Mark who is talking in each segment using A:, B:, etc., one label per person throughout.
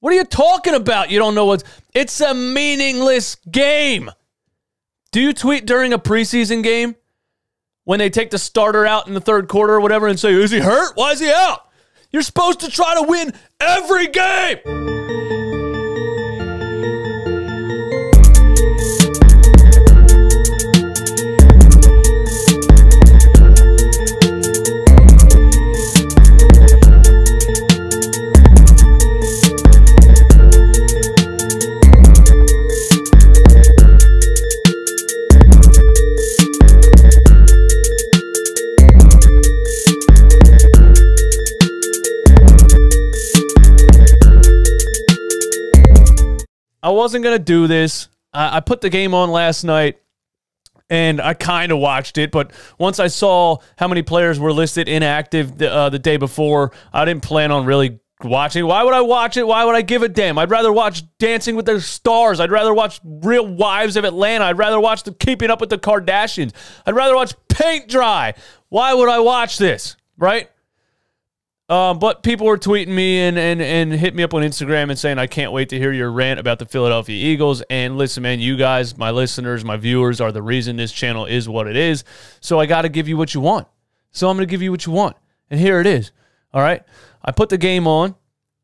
A: What are you talking about? You don't know what's... It's a meaningless game. Do you tweet during a preseason game when they take the starter out in the third quarter or whatever and say, is he hurt? Why is he out? You're supposed to try to win every game. I wasn't going to do this. I put the game on last night, and I kind of watched it, but once I saw how many players were listed inactive the day before, I didn't plan on really watching. Why would I watch it? Why would I give a damn? I'd rather watch Dancing with the Stars. I'd rather watch Real Wives of Atlanta. I'd rather watch Keeping Up with the Kardashians. I'd rather watch Paint Dry. Why would I watch this, right? But people were tweeting me and hit me up on Instagram and saying, I can't wait to hear your rant about the Philadelphia Eagles. And listen, man, you guys, my listeners, my viewers are the reason this channel is what it is. So I got to give you what you want. So I'm going to give you what you want. And here it is. All right. I put the game on.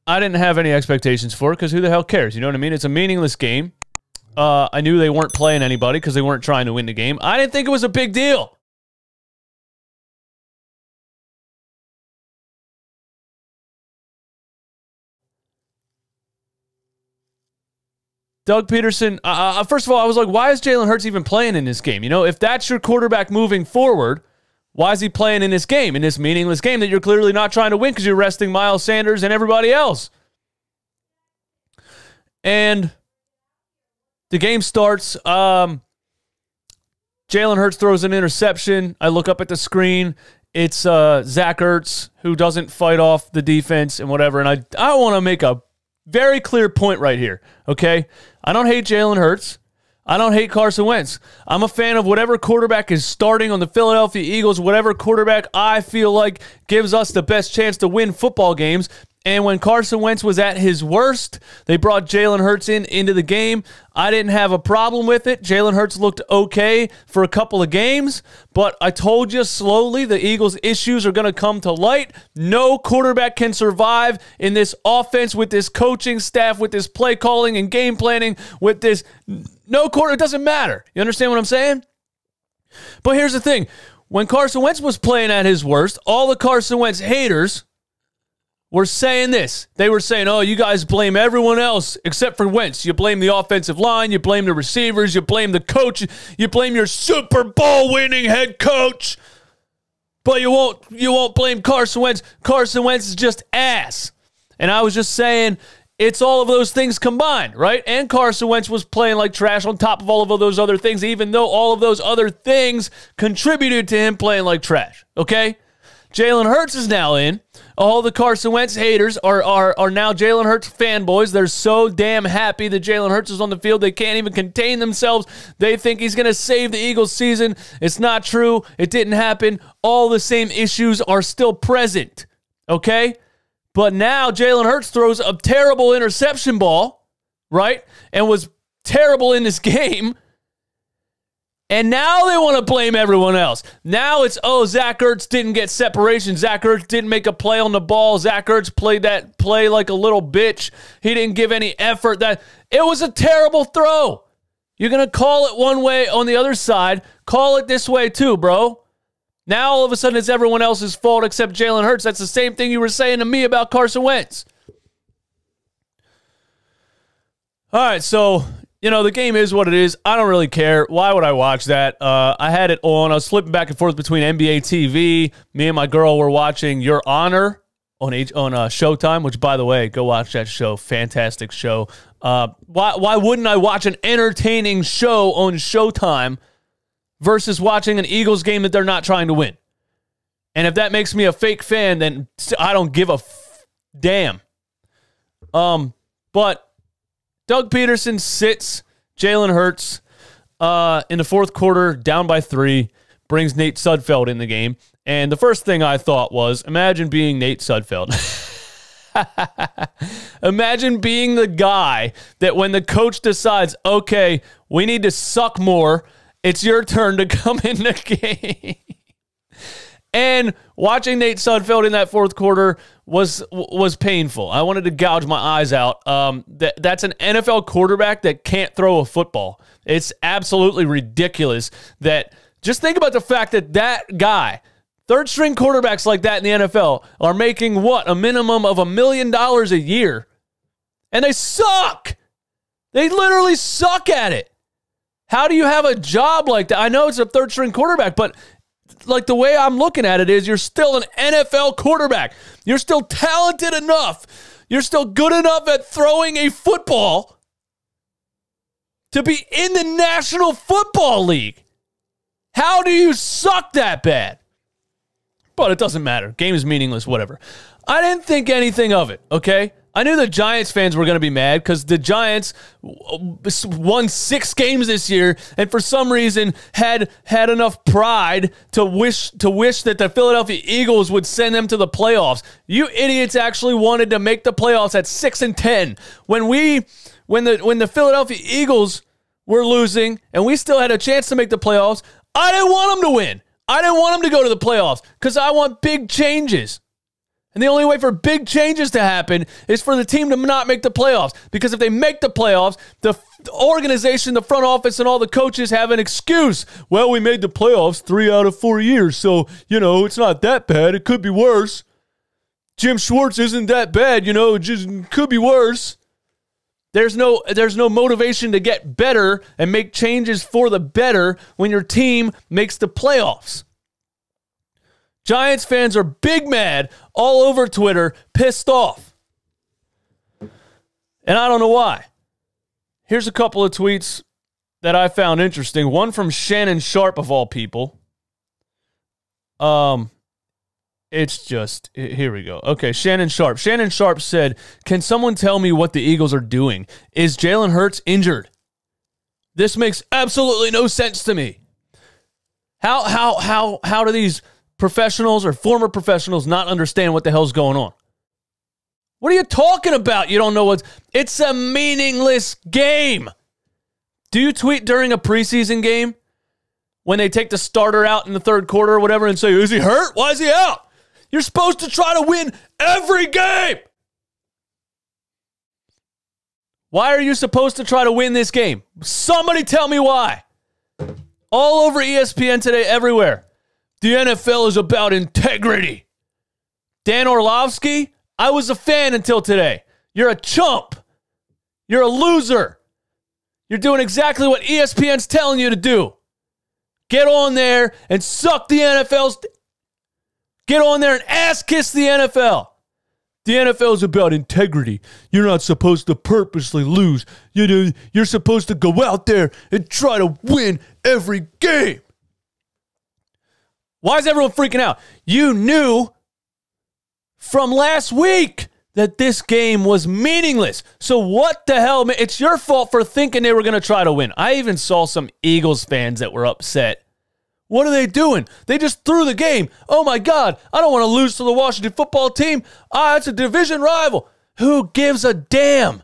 A: I didn't have any expectations for it because who the hell cares? You know what I mean? It's a meaningless game. I knew they weren't playing anybody because they weren't trying to win the game. I didn't think it was a big deal. Doug Pederson, first of all, I was like, why is Jalen Hurts even playing in this game? You know, if that's your quarterback moving forward, why is he playing in this game, in this meaningless game that you're clearly not trying to win because you're resting Miles Sanders and everybody else? And the game starts. Jalen Hurts throws an interception. I look up at the screen. It's Zach Ertz, who doesn't fight off the defense and whatever. And I want to make a very clear point right here, okay? I don't hate Jalen Hurts. I don't hate Carson Wentz. I'm a fan of whatever quarterback is starting on the Philadelphia Eagles, whatever quarterback I feel like gives us the best chance to win football games. And when Carson Wentz was at his worst, they brought Jalen Hurts into the game. I didn't have a problem with it. Jalen Hurts looked okay for a couple of games, but I told you slowly the Eagles' issues are going to come to light. No quarterback can survive in this offense with this coaching staff, with this play calling and game planning, with this no quarter. It doesn't matter. You understand what I'm saying? But here's the thing. When Carson Wentz was playing at his worst, all the Carson Wentz haters were saying this. They were saying, oh, you guys blame everyone else except for Wentz. You blame the offensive line. You blame the receivers. You blame the coach. You blame your Super Bowl winning head coach. But you won't blame Carson Wentz. Carson Wentz is just ass. And I was just saying it's all of those things combined, right? And Carson Wentz was playing like trash on top of all of those other things, even though all of those other things contributed to him playing like trash, okay? Jalen Hurts is now in. All the Carson Wentz haters are now Jalen Hurts fanboys. They're so damn happy that Jalen Hurts is on the field. They can't even contain themselves. They think he's going to save the Eagles' season. It's not true. It didn't happen. All the same issues are still present, okay? But now Jalen Hurts throws a terrible interception ball, right, and was terrible in this game. And now they want to blame everyone else. Now it's, oh, Zach Ertz didn't get separation. Zach Ertz didn't make a play on the ball. Zach Ertz played that play like a little bitch. He didn't give any effort. It was a terrible throw. You're going to call it one way on the other side. Call it this way too, bro. Now all of a sudden it's everyone else's fault except Jalen Hurts. That's the same thing you were saying to me about Carson Wentz. All right, so... you know, the game is what it is. I don't really care. Why would I watch that? I had it on. I was flipping back and forth between NBA TV. Me and my girl were watching Your Honor on Showtime, which, by the way, go watch that show. Fantastic show. Why wouldn't I watch an entertaining show on Showtime versus watching an Eagles game that they're not trying to win? And if that makes me a fake fan, then I don't give a damn. But Doug Pederson sits Jalen Hurts in the fourth quarter, down by 3, brings Nate Sudfeld in the game. And the first thing I thought was, imagine being Nate Sudfeld. Imagine being the guy that when the coach decides, okay, we need to suck more, it's your turn to come in the game. And watching Nate Sudfeld in that fourth quarter was painful. I wanted to gouge my eyes out. That's an NFL quarterback that can't throw a football. It's absolutely ridiculous that just think about the fact that that guy, third-string quarterbacks like that in the NFL are making what? A minimum of $1 million a year. And they suck. They literally suck at it. How do you have a job like that? I know it's a third-string quarterback, but like the way I'm looking at it is you're still an NFL quarterback. You're still talented enough. You're still good enough at throwing a football to be in the National Football League. How do you suck that bad? But it doesn't matter. Game is meaningless, whatever. I didn't think anything of it, okay? I knew the Giants fans were going to be mad because the Giants won 6 games this year and for some reason had enough pride to wish that the Philadelphia Eagles would send them to the playoffs. You idiots actually wanted to make the playoffs at 6-10. When the Philadelphia Eagles were losing and we still had a chance to make the playoffs, I didn't want them to win. I didn't want them to go to the playoffs because I want big changes. And the only way for big changes to happen is for the team to not make the playoffs. Because if they make the playoffs, the organization, the front office, and all the coaches have an excuse. Well, we made the playoffs 3 out of 4 years, so, it's not that bad. It could be worse. Jim Schwartz isn't that bad, it just could be worse. There's no motivation to get better and make changes for the better when your team makes the playoffs. Giants fans are big mad all over Twitter, pissed off. And I don't know why. Here's a couple of tweets that I found interesting. One from Shannon Sharp, of all people. It's just, here we go. Okay, Shannon Sharp. Shannon Sharp said, can someone tell me what the Eagles are doing? Is Jalen Hurts injured? This makes absolutely no sense to me. How do these professionals or former professionals not understand what the hell's going on? What are you talking about? You don't know it's a meaningless game. Do you tweet during a preseason game when they take the starter out in the third quarter or whatever and say, is he hurt? Why is he out? You're supposed to try to win every game. Why are you supposed to try to win this game? Somebody tell me why. All over ESPN today, everywhere. The NFL is about integrity. Dan Orlovsky, I was a fan until today. You're a chump. You're a loser. You're doing exactly what ESPN's telling you to do. Get on there and suck the NFL's. Get on there and ass kiss the NFL. The NFL is about integrity. You're not supposed to purposely lose. You're supposed to go out there and try to win every game. Why is everyone freaking out? You knew from last week that this game was meaningless. So what the hell? It's your fault for thinking they were going to try to win. I even saw some Eagles fans that were upset. What are they doing? They just threw the game. Oh my God, I don't want to lose to the Washington football team. It's a division rival. Who gives a damn?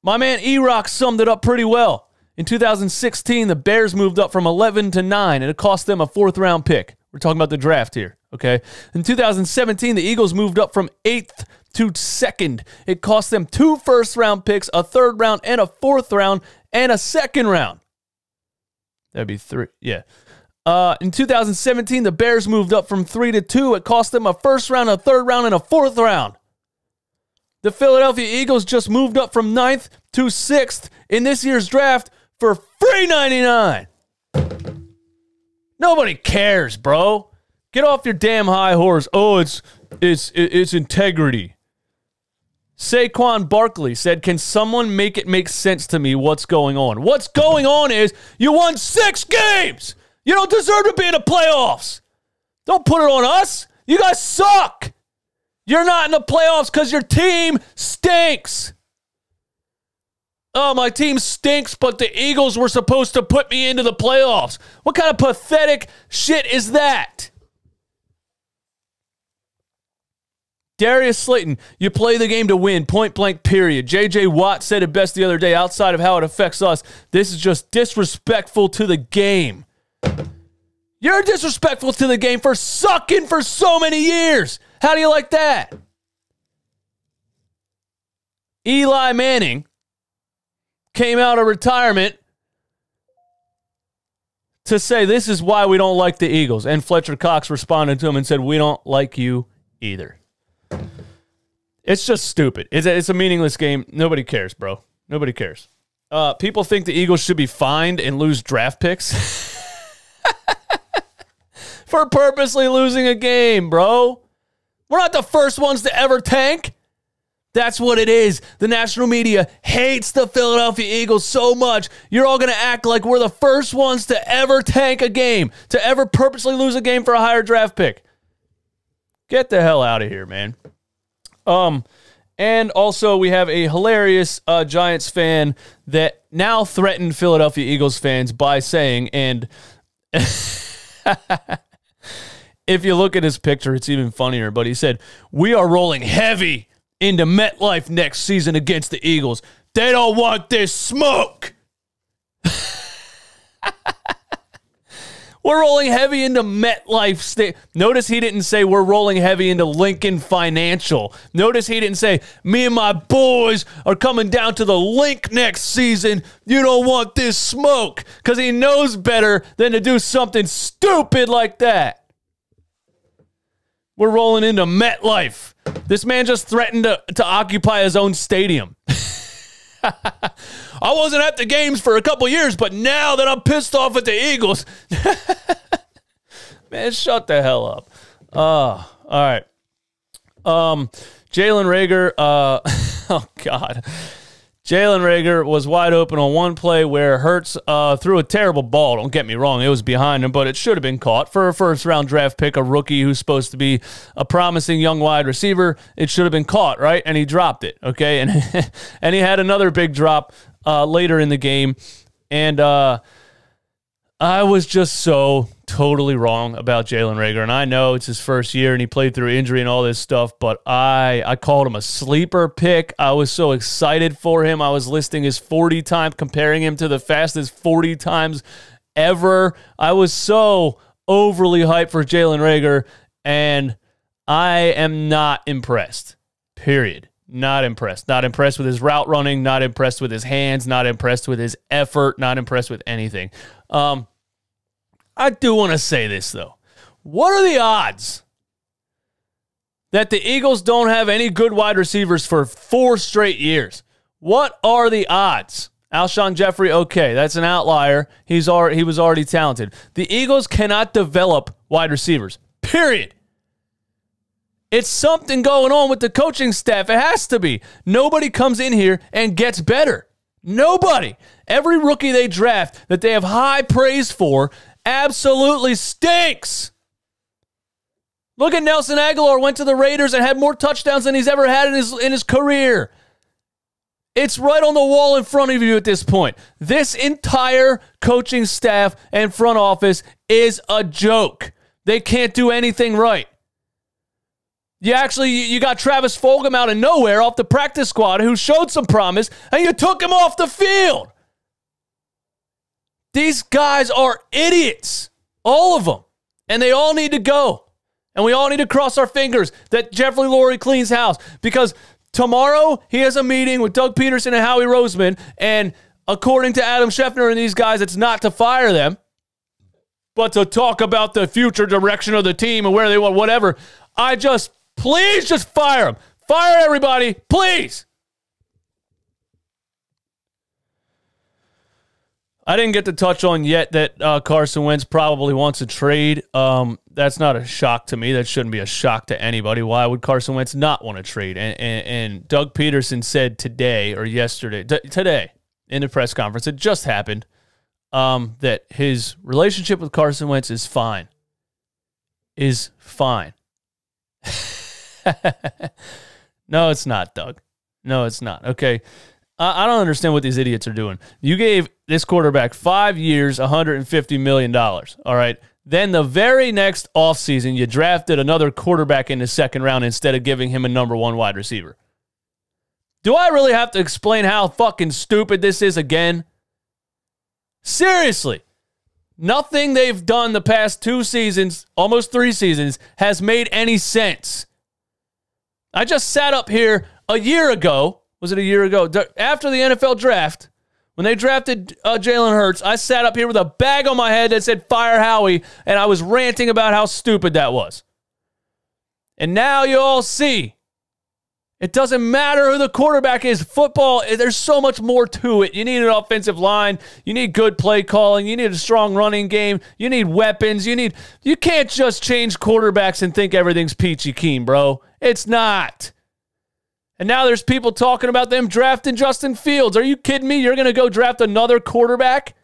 A: My man E-Rock summed it up pretty well. In 2016, the Bears moved up from 11 to 9, and it cost them a 4th-round pick. We're talking about the draft here, okay? In 2017, the Eagles moved up from 8th to 2nd. It cost them 2 first-round picks, a 3rd round, and a 4th round, and a 2nd round. That'd be 3, yeah. In 2017, the Bears moved up from 3 to 2. It cost them a 1st round, a 3rd round, and a 4th round. The Philadelphia Eagles just moved up from 9th to 6th in this year's draft for $3.99. Nobody cares, bro. Get off your damn high horse. Oh, it's integrity. Saquon Barkley said, can someone make it make sense to me what's going on? What's going on is you won 6 games. You don't deserve to be in the playoffs. Don't put it on us. You guys suck. You're not in the playoffs because your team stinks. Oh, my team stinks, but the Eagles were supposed to put me into the playoffs. What kind of pathetic shit is that? Darius Slayton, you play the game to win, point blank, period. J.J. Watt said it best the other day, outside of how it affects us, this is just disrespectful to the game. You're disrespectful to the game for sucking for so many years. How do you like that? Eli Manning came out of retirement to say this is why we don't like the Eagles. And Fletcher Cox responded to him and said, we don't like you either. It's just stupid. It's a meaningless game. Nobody cares, bro. Nobody cares. People think the Eagles should be fined and lose draft picks for purposely losing a game, bro. We're not the first ones to ever tank. That's what it is. The national media hates the Philadelphia Eagles so much. You're all going to act like we're the first ones to ever tank a game, to ever purposely lose a game for a higher draft pick. Get the hell out of here, man. And also we have a hilarious Giants fan that now threatened Philadelphia Eagles fans by saying, and if you look at his picture, it's even funnier, but he said, we are rolling heavy into MetLife next season against the Eagles. They don't want this smoke. We're rolling heavy into MetLife. Notice he didn't say we're rolling heavy into Lincoln Financial. Notice he didn't say me and my boys are coming down to the Link next season. You don't want this smoke, because he knows better than to do something stupid like that. We're rolling into MetLife. This man just threatened to occupy his own stadium. I wasn't at the games for a couple years, but now that I'm pissed off at the Eagles, man, shut the hell up. All right. Jalen Reagor, oh, God. Jalen Reagor was wide open on one play where Hurts threw a terrible ball. Don't get me wrong. It was behind him, but it should have been caught. For a first-round draft pick, a rookie who's supposed to be a promising young wide receiver, it should have been caught, right? And he dropped it, okay? And and he had another big drop later in the game. And I was just so totally wrong about Jalen Reagor. And I know it's his first year and he played through injury and all this stuff, but I called him a sleeper pick. I was so excited for him. I was listing his 40 times, comparing him to the fastest 40 times ever. I was so overly hyped for Jalen Reagor, and I am not impressed. Period. Not impressed. Not impressed with his route running, not impressed with his hands, not impressed with his effort, not impressed with anything. I do want to say this, though. What are the odds that the Eagles don't have any good wide receivers for 4 straight years? What are the odds? Alshon Jeffrey, okay, that's an outlier. He was already talented. The Eagles cannot develop wide receivers, period. It's something going on with the coaching staff. It has to be. Nobody comes in here and gets better. Nobody. Every rookie they draft that they have high praise for absolutely stinks. Look at Nelson Aguilar, went to the Raiders and had more touchdowns than he's ever had in his career. It's right on the wall in front of you at this point. This entire coaching staff and front office is a joke. They can't do anything right. You got Travis Fulgham out of nowhere off the practice squad who showed some promise, and you took him off the field. These guys are idiots, all of them, and they all need to go. And we all need to cross our fingers that Jeffrey Lurie cleans house, because tomorrow he has a meeting with Doug Pederson and Howie Roseman, and according to Adam Schefter and these guys, it's not to fire them, but to talk about the future direction of the team and where they want, whatever. Please just fire them. Fire everybody, please. I didn't get to touch on yet that Carson Wentz probably wants a trade. That's not a shock to me. That shouldn't be a shock to anybody. Why would Carson Wentz not want to trade? And Doug Pederson said today or yesterday, today in the press conference, it just happened, that his relationship with Carson Wentz is fine. Is fine. No, it's not, Doug. No, it's not. Okay. I don't understand what these idiots are doing. You gave this quarterback 5 years, $150 million. All right. Then the very next offseason, you drafted another quarterback in the second round instead of giving him a number 1 wide receiver. Do I really have to explain how fucking stupid this is again? Seriously. Nothing they've done the past 2 seasons, almost 3 seasons, has made any sense. I just sat up here a year ago. Was it a year ago? After the NFL draft, when they drafted Jalen Hurts, I sat up here with a bag on my head that said fire Howie, and I was ranting about how stupid that was. And now you all see, it doesn't matter who the quarterback is. Football, there's so much more to it. You need an offensive line. You need good play calling. You need a strong running game. You need weapons. You can't just change quarterbacks and think everything's peachy keen, bro. It's not. And now there's people talking about them drafting Justin Fields. Are you kidding me? You're going to go draft another quarterback?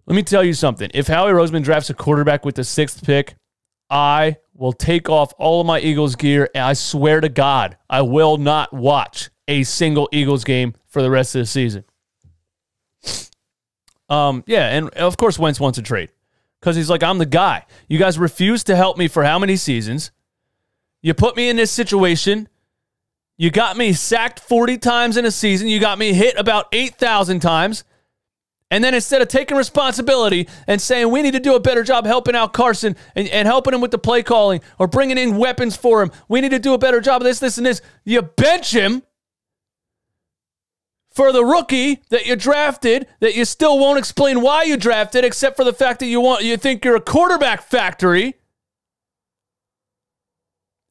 A: Let me tell you something. If Howie Roseman drafts a quarterback with the 6th pick, I will take off all of my Eagles gear, and I swear to God, I will not watch a single Eagles game for the rest of the season. Yeah, and of course Wentz wants a trade because he's like, I'm the guy. You guys refused to help me for how many seasons? You put me in this situation. You got me sacked 40 times in a season. You got me hit about 8,000 times. And then instead of taking responsibility and saying we need to do a better job helping out Carson and helping him with the play calling or bringing in weapons for him, we need to do a better job of this, and this. You bench him for the rookie that you drafted that you still won't explain why you drafted except for the fact that you think you're a quarterback factory.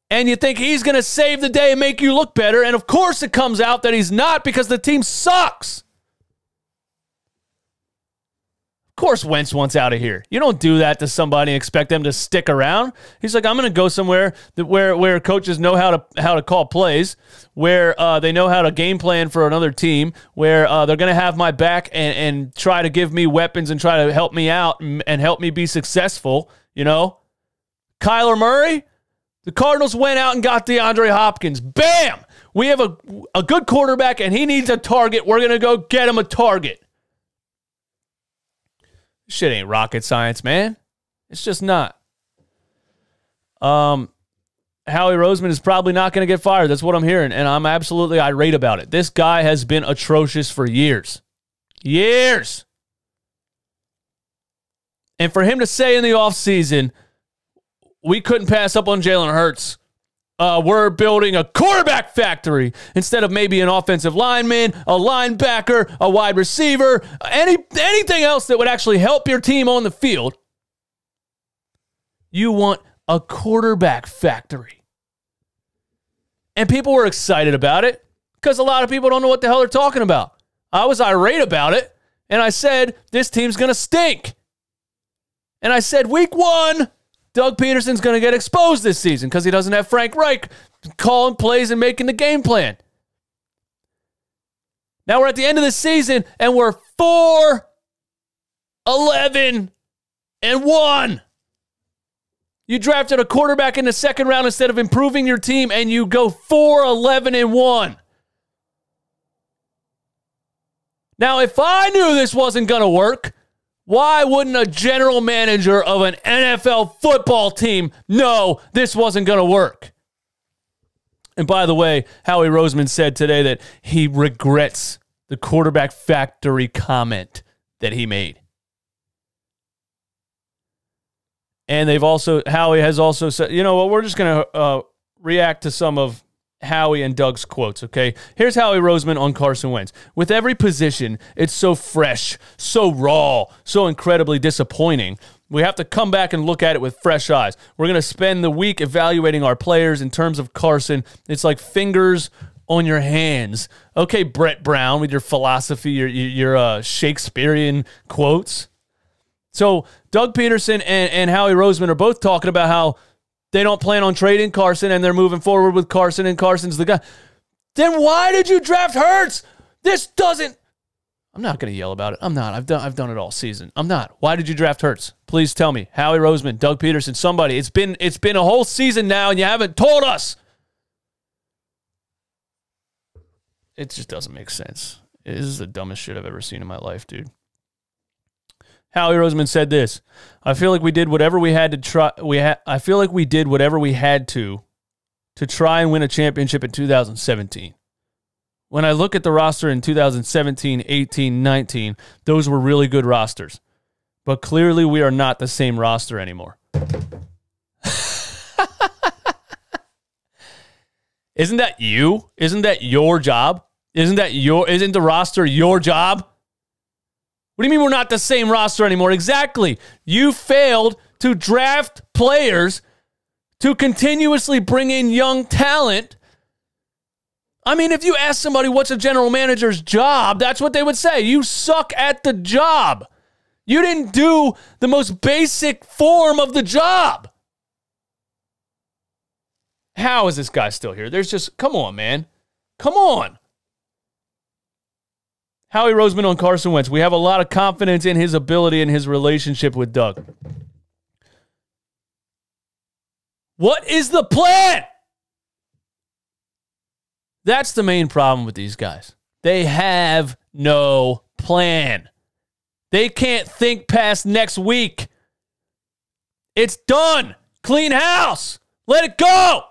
A: And you think he's going to save the day and make you look better. And of course it comes out that he's not because the team sucks. Of course Wentz wants out of here. You don't do that to somebody and expect them to stick around. He's like, I'm going to go somewhere where coaches know how to call plays, where they know how to game plan for another team, where they're going to have my back and try to give me weapons and try to help me out and help me be successful, you know? Kyler Murray? The Cardinals went out and got DeAndre Hopkins. Bam! We have a good quarterback, and he needs a target. We're going to go get him a target. Shit ain't rocket science, man. It's just not. Howie Roseman is probably not going to get fired. That's what I'm hearing, and I'm absolutely irate about it. This guy has been atrocious for years. Years! And for him to say in the offseason, we couldn't pass up on Jalen Hurts. We're building a quarterback factory instead of maybe an offensive lineman, a linebacker, a wide receiver, anything else that would actually help your team on the field. You want a quarterback factory. And people were excited about it because a lot of people don't know what the hell they're talking about. I was irate about it, and I said, this team's going to stink. And I said, week 1, Doug Pederson's going to get exposed this season because he doesn't have Frank Reich calling plays and making the game plan. Now we're at the end of the season, and we're 4-11-1. You drafted a quarterback in the second round instead of improving your team, and you go 4-11-1. Now, if I knew this wasn't going to work, why wouldn't a general manager of an NFL football team know this wasn't going to work? And by the way, Howie Roseman said today that he regrets the quarterback factory comment that he made. And Howie has also said, you know what, we're just going to react to some of Howie and Doug's quotes, okay? Here's Howie Roseman on Carson Wentz. With every position, it's so fresh, so raw, so incredibly disappointing. We have to come back and look at it with fresh eyes. We're going to spend the week evaluating our players in terms of Carson. It's like fingers on your hands. Okay, Brett Brown with your philosophy, your Shakespearean quotes. So Doug Pederson and Howie Roseman are both talking about how they don't plan on trading Carson, and they're moving forward with Carson, and Carson's the guy. Then why did you draft Hurts? This doesn't... I'm not going to yell about it. I'm not. I've done it all season. I'm not. Why did you draft Hurts? Please tell me. Howie Roseman, Doug Pederson, somebody. It's been a whole season now, and you haven't told us. It just doesn't make sense. This is the dumbest shit I've ever seen in my life, dude. Howie Roseman said this. I feel like we did whatever we had to try. I feel like we did whatever we had to try and win a championship in 2017. When I look at the roster in 2017, 18, 19, those were really good rosters. But clearly we are not the same roster anymore. Isn't that you? Isn't that your job? Isn't the roster your job? What do you mean we're not the same roster anymore? Exactly. You failed to draft players to continuously bring in young talent. I mean, if you ask somebody what's a general manager's job, that's what they would say. You suck at the job. You didn't do the most basic form of the job. How is this guy still here? Come on, man. Come on. Howie Roseman on Carson Wentz. We have a lot of confidence in his ability and his relationship with Doug. What is the plan? That's the main problem with these guys. They have no plan. They can't think past next week. It's done. Clean house. Let it go.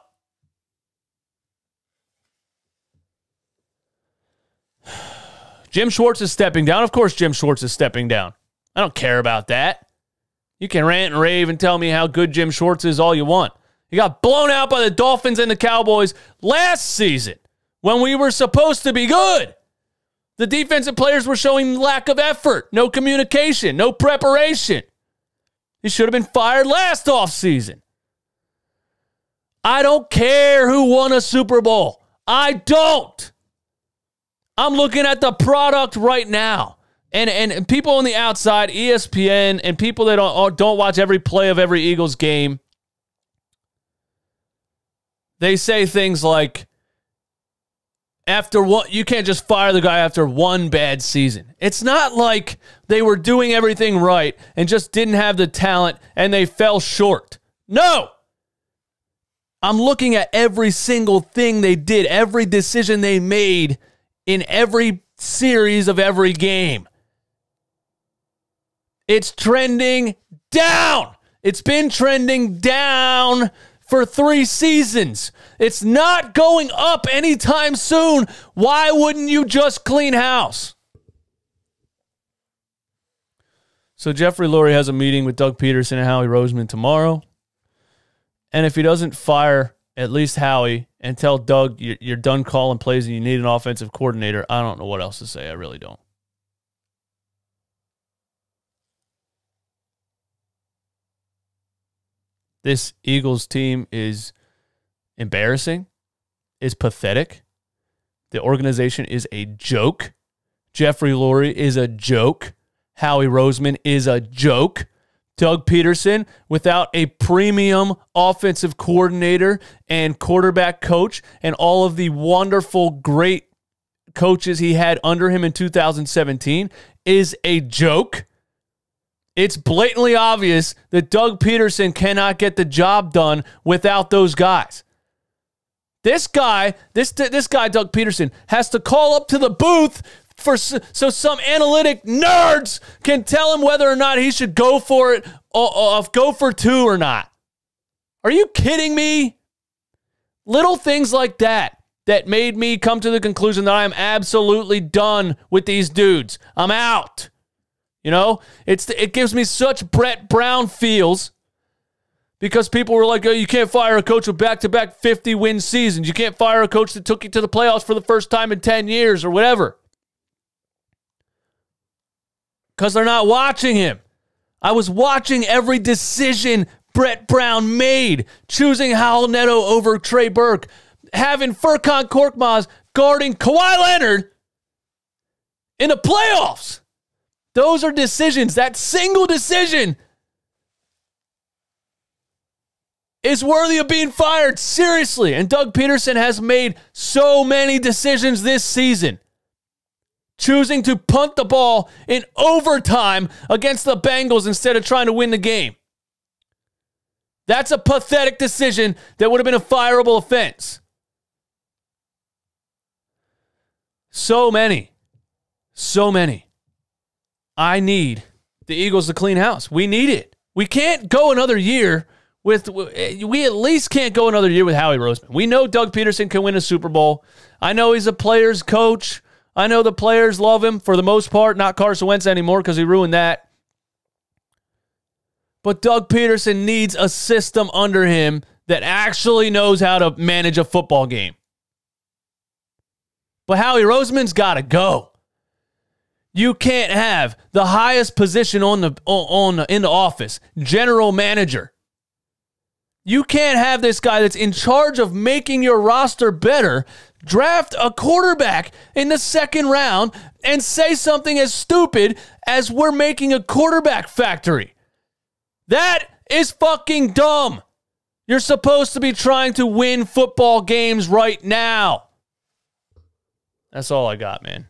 A: Jim Schwartz is stepping down. Of course Jim Schwartz is stepping down. I don't care about that. You can rant and rave and tell me how good Jim Schwartz is all you want. He got blown out by the Dolphins and the Cowboys last season when we were supposed to be good. The defensive players were showing lack of effort, no communication, no preparation. He should have been fired last offseason. I don't care who won a Super Bowl. I don't. I'm looking at the product right now. And people on the outside, ESPN, and people that don't watch every play of every Eagles game, they say things like, you can't just fire the guy after one bad season. It's not like they were doing everything right and just didn't have the talent and they fell short. No. I'm looking at every single thing they did, every decision they made in every series of every game. It's trending down. It's been trending down for 3 seasons. It's not going up anytime soon. Why wouldn't you just clean house? So Jeffrey Lurie has a meeting with Doug Pederson and Howie Roseman tomorrow. And if he doesn't fire at least Howie and tell Doug you're done calling plays and you need an offensive coordinator, I don't know what else to say. I really don't. This Eagles team is embarrassing, is pathetic. The organization is a joke. Jeffrey Lurie is a joke. Howie Roseman is a joke. Doug Pederson, without a premium offensive coordinator and quarterback coach and all of the wonderful, great coaches he had under him in 2017, is a joke. It's blatantly obvious that Doug Pederson cannot get the job done without those guys. This guy, Doug Pederson, has to call up to the booth so some analytic nerds can tell him whether or not he should go for it, or go for 2 or not. Are you kidding me? Little things like that made me come to the conclusion that I am absolutely done with these dudes. I'm out. You know, it gives me such Brett Brown feels because people were like, oh, you can't fire a coach with back-to-back 50-win seasons. You can't fire a coach that took you to the playoffs for the first time in 10 years or whatever. Because they're not watching him. I was watching every decision Brett Brown made, choosing Howell Neto over Trey Burke, having Furkan Korkmaz guarding Kawhi Leonard in the playoffs. Those are decisions. That single decision is worthy of being fired. Seriously. And Doug Pederson has made so many decisions this season. Choosing to punt the ball in overtime against the Bengals instead of trying to win the game. That's a pathetic decision that would have been a fireable offense. So many. I need the Eagles to clean house. We need it. We can't go another year we at least can't go another year with Howie Roseman. We know Doug Pederson can win a Super Bowl. I know he's a player's coach. I know the players love him for the most part, not Carson Wentz anymore because he ruined that. But Doug Pederson needs a system under him that actually knows how to manage a football game. But Howie Roseman's got to go. You can't have the highest position in the office, general manager. You can't have this guy that's in charge of making your roster better draft a quarterback in the second round and say something as stupid as we're making a quarterback factory. That is fucking dumb. You're supposed to be trying to win football games right now. That's all I got, man.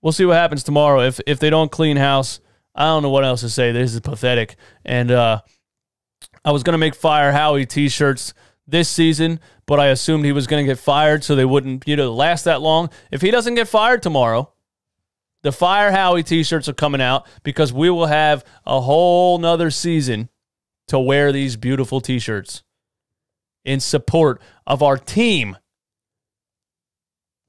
A: We'll see what happens tomorrow. If they don't clean house, I don't know what else to say. This is pathetic. And I was going to make Fire Howie t-shirts this season, but I assumed he was going to get fired so they wouldn't, last that long. If he doesn't get fired tomorrow, the Fire Howie t-shirts are coming out because we will have a whole nother season to wear these beautiful t-shirts in support of our team.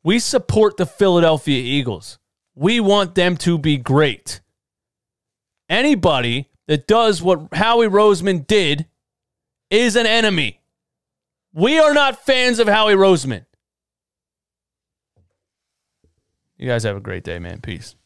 A: We support the Philadelphia Eagles. We want them to be great. Anybody that does what Howie Roseman did is an enemy. We are not fans of Howie Roseman. You guys have a great day, man. Peace.